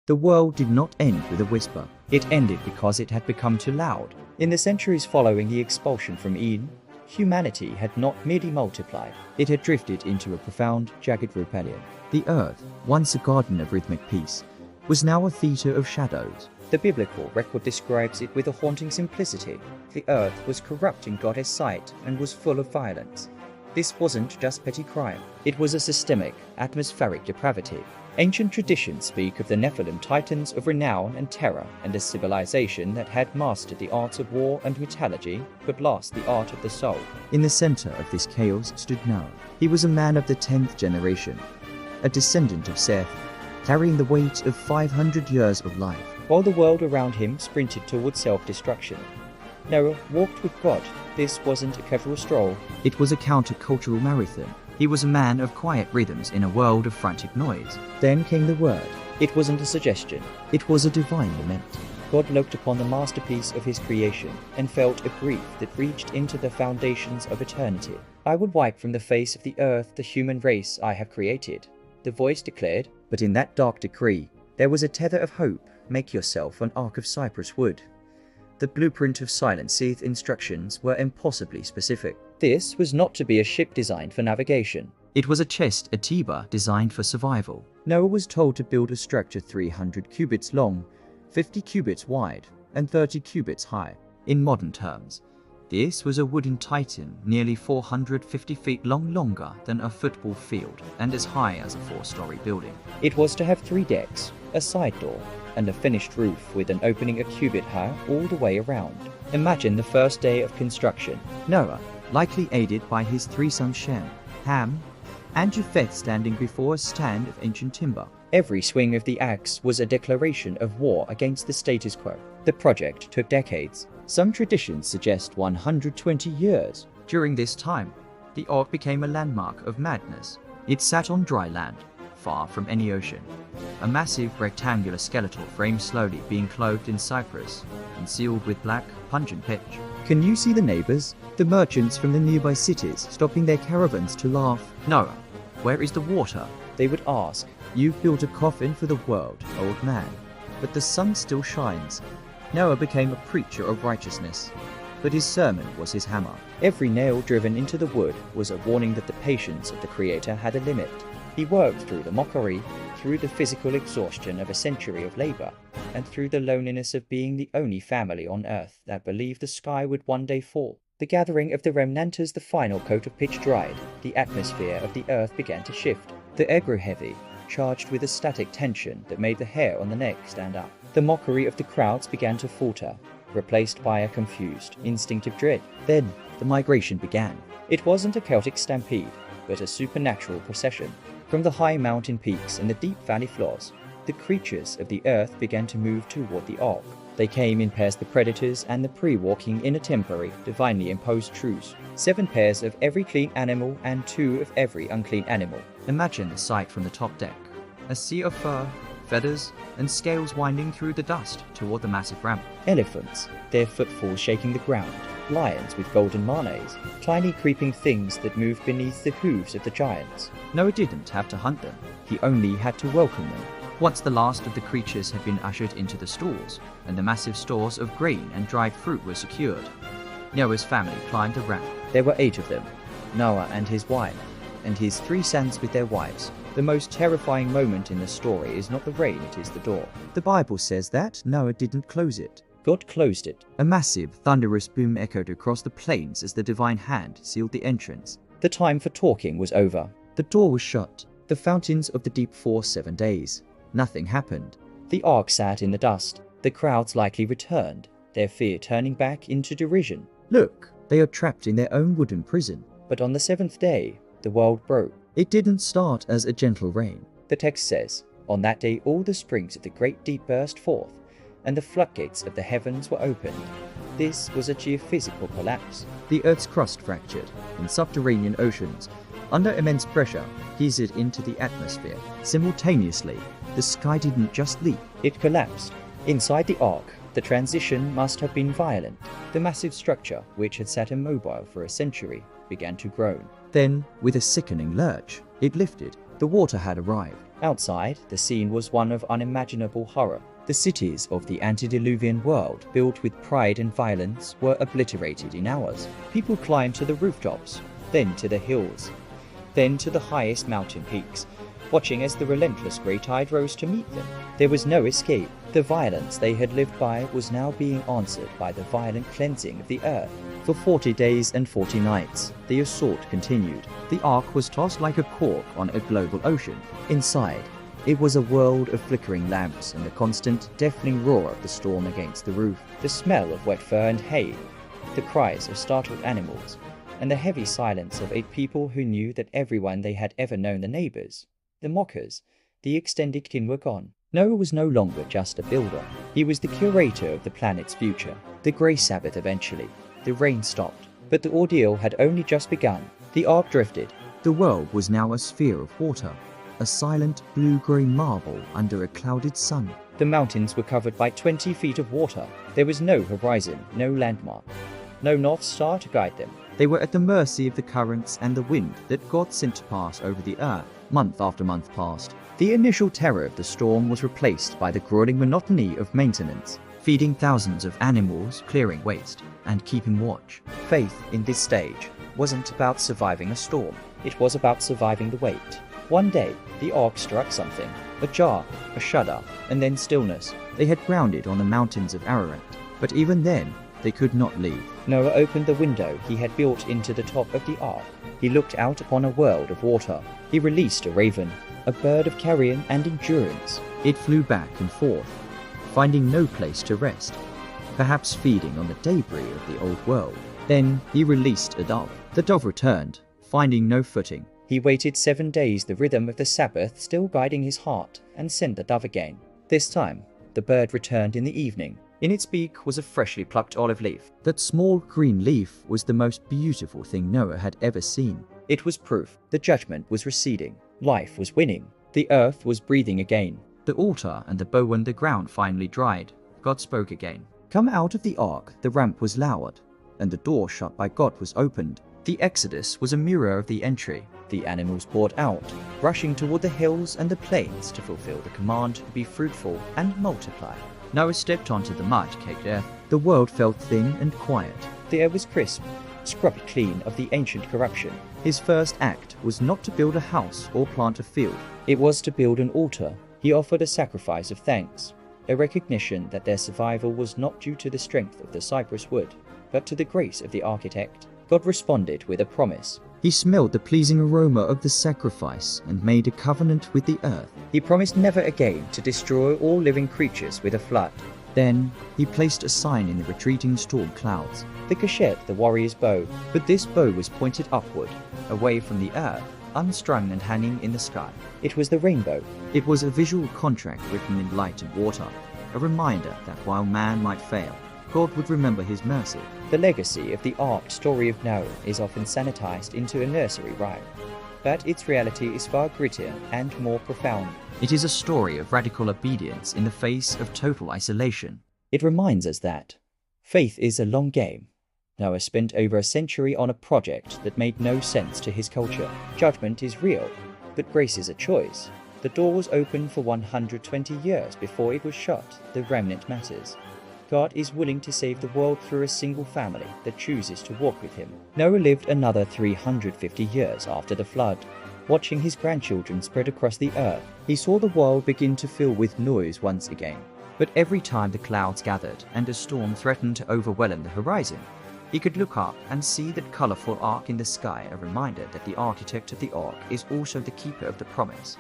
The world did not end with a whisper. It ended because it had become too loud. In the centuries following the expulsion from Eden, humanity had not merely multiplied, it had drifted into a profound, jagged rebellion. The earth, once a garden of rhythmic peace, was now a theatre of shadows. The biblical record describes it with a haunting simplicity. The earth was corrupt in God's sight and was full of violence. This wasn't just petty crime. It was a systemic, atmospheric depravity. Ancient traditions speak of the Nephilim titans of renown and terror, and a civilization that had mastered the arts of war and metallurgy, but lost the art of the soul. In the center of this chaos stood Noah. He was a man of the 10th generation, a descendant of Seth, carrying the weight of 500 years of life. While the world around him sprinted towards self-destruction, Noah walked with God. This wasn't a casual stroll. It was a countercultural marathon. He was a man of quiet rhythms in a world of frantic noise. Then came the word. It wasn't a suggestion. It was a divine lament. God looked upon the masterpiece of his creation and felt a grief that reached into the foundations of eternity. I would wipe from the face of the earth the human race I have created, the voice declared. But in that dark decree, there was a tether of hope. Make yourself an ark of cypress wood. The blueprint of Silent Sea's instructions were impossibly specific. This was not to be a ship designed for navigation. It was a chest at Tiber designed for survival. Noah was told to build a structure 300 cubits long, 50 cubits wide, and 30 cubits high. In modern terms, this was a wooden titan nearly 450 feet long, longer than a football field, and as high as a 4-story building. It was to have 3 decks, a side door, and a finished roof with an opening a cubit high all the way around. Imagine the first day of construction. Noah, likely aided by his 3 sons Shem, Ham, and Japheth, standing before a stand of ancient timber. Every swing of the axe was a declaration of war against the status quo. The project took decades. Some traditions suggest 120 years. During this time, the ark became a landmark of madness. It sat on dry land, far from any ocean. A massive rectangular skeletal frame slowly being clothed in cypress and sealed with black, pungent pitch. Can you see the neighbors? The merchants from the nearby cities stopping their caravans to laugh. Noah, where is the water? They would ask. You've built a coffin for the world, old man. But the sun still shines. Noah became a preacher of righteousness, but his sermon was his hammer. Every nail driven into the wood was a warning that the patience of the Creator had a limit. He worked through the mockery, through the physical exhaustion of a century of labor, and through the loneliness of being the only family on earth that believed the sky would one day fall. The gathering of the remnant as the final coat of pitch dried, the atmosphere of the earth began to shift. The air grew heavy, charged with a static tension that made the hair on the neck stand up. The mockery of the crowds began to falter, replaced by a confused, instinctive dread. Then, the migration began. It wasn't a Celtic stampede, but a supernatural procession. From the high mountain peaks and the deep valley floors, the creatures of the earth began to move toward the ark. They came in pairs, the predators and the prey, walking in a temporary, divinely imposed truce. 7 pairs of every clean animal and 2 of every unclean animal. Imagine the sight from the top deck. A sea of fur, feathers, and scales winding through the dust toward the massive ramp. Elephants, their footfalls shaking the ground. Lions with golden manes, tiny creeping things that moved beneath the hooves of the giants. Noah didn't have to hunt them, he only had to welcome them. Once the last of the creatures had been ushered into the stalls, and the massive stores of grain and dried fruit were secured, Noah's family climbed the ramp. There were 8 of them, Noah and his wife, and his 3 sons with their wives. The most terrifying moment in the story is not the rain, it is the door. The Bible says that Noah didn't close it. God closed it. A massive, thunderous boom echoed across the plains as the divine hand sealed the entrance. The time for talking was over. The door was shut. The fountains of the deep for 7 days. Nothing happened. The ark sat in the dust. The crowds likely returned, their fear turning back into derision. Look, they are trapped in their own wooden prison. But on the 7th day, the world broke. It didn't start as a gentle rain. The text says, on that day all the springs of the great deep burst forth, and the floodgates of the heavens were opened. This was a geophysical collapse. The Earth's crust fractured, and subterranean oceans, under immense pressure, geysered into the atmosphere. Simultaneously, the sky didn't just leak, it collapsed. Inside the ark, the transition must have been violent. The massive structure, which had sat immobile for a century, began to groan. Then, with a sickening lurch, it lifted. The water had arrived. Outside, the scene was one of unimaginable horror. The cities of the antediluvian world, built with pride and violence, were obliterated in hours. People climbed to the rooftops, then to the hills, then to the highest mountain peaks, watching as the relentless grey tide rose to meet them. There was no escape. The violence they had lived by was now being answered by the violent cleansing of the earth. For 40 days and 40 nights, the assault continued. The Ark was tossed like a cork on a global ocean. Inside, it was a world of flickering lamps and the constant, deafening roar of the storm against the roof, the smell of wet fur and hay, the cries of startled animals, and the heavy silence of a people who knew that everyone they had ever known, the neighbors, the mockers, the extended kin, were gone. Noah was no longer just a builder. He was the curator of the planet's future. The grey Sabbath eventually. The rain stopped, but the ordeal had only just begun. The Ark drifted. The world was now a sphere of water, a silent blue-grey marble under a clouded sun. The mountains were covered by 20 feet of water. There was no horizon, no landmark, no North Star to guide them. They were at the mercy of the currents and the wind that God sent to pass over the earth. Month after month passed. The initial terror of the storm was replaced by the grueling monotony of maintenance, feeding thousands of animals, clearing waste, and keeping watch. Faith in this stage wasn't about surviving a storm. It was about surviving the wait. One day, the Ark struck something. A jar, a shudder, and then stillness. They had grounded on the mountains of Ararat, but even then, they could not leave. Noah opened the window he had built into the top of the Ark. He looked out upon a world of water. He released a raven, a bird of carrion and endurance. It flew back and forth, finding no place to rest, perhaps feeding on the debris of the old world. Then he released a dove. The dove returned, finding no footing. He waited 7 days, the rhythm of the Sabbath still guiding his heart, and sent the dove again. This time, the bird returned in the evening. In its beak was a freshly plucked olive leaf. That small green leaf was the most beautiful thing Noah had ever seen. It was proof the judgment was receding. Life was winning. The earth was breathing again. The altar and the bow and the ground finally dried. God spoke again. Come out of the Ark. The ramp was lowered, and the door shut by God was opened. The Exodus was a mirror of the entry. The animals poured out, rushing toward the hills and the plains to fulfill the command to be fruitful and multiply. Noah stepped onto the mud-caked earth. The world felt thin and quiet. The air was crisp, scrubbed clean of the ancient corruption. His first act was not to build a house or plant a field. It was to build an altar. He offered a sacrifice of thanks, a recognition that their survival was not due to the strength of the cypress wood, but to the grace of the architect. God responded with a promise. He smelled the pleasing aroma of the sacrifice and made a covenant with the earth. He promised never again to destroy all living creatures with a flood. Then he placed a sign in the retreating storm clouds. The cachet, the warrior's bow, but this bow was pointed upward, away from the earth, unstrung and hanging in the sky. It was the rainbow. It was a visual contract written in light and water, a reminder that while man might fail, God would remember his mercy. The legacy of the Ark story of Noah is often sanitized into a nursery rhyme, but its reality is far grittier and more profound. It is a story of radical obedience in the face of total isolation. It reminds us that faith is a long game. Noah spent over a century on a project that made no sense to his culture. Judgment is real, but grace is a choice. The door was open for 120 years before it was shut. The remnant matters. God is willing to save the world through a single family that chooses to walk with him. Noah lived another 350 years after the flood. Watching his grandchildren spread across the earth, he saw the world begin to fill with noise once again. But every time the clouds gathered and a storm threatened to overwhelm the horizon, he could look up and see that colorful arc in the sky, a reminder that the architect of the ark is also the keeper of the promise.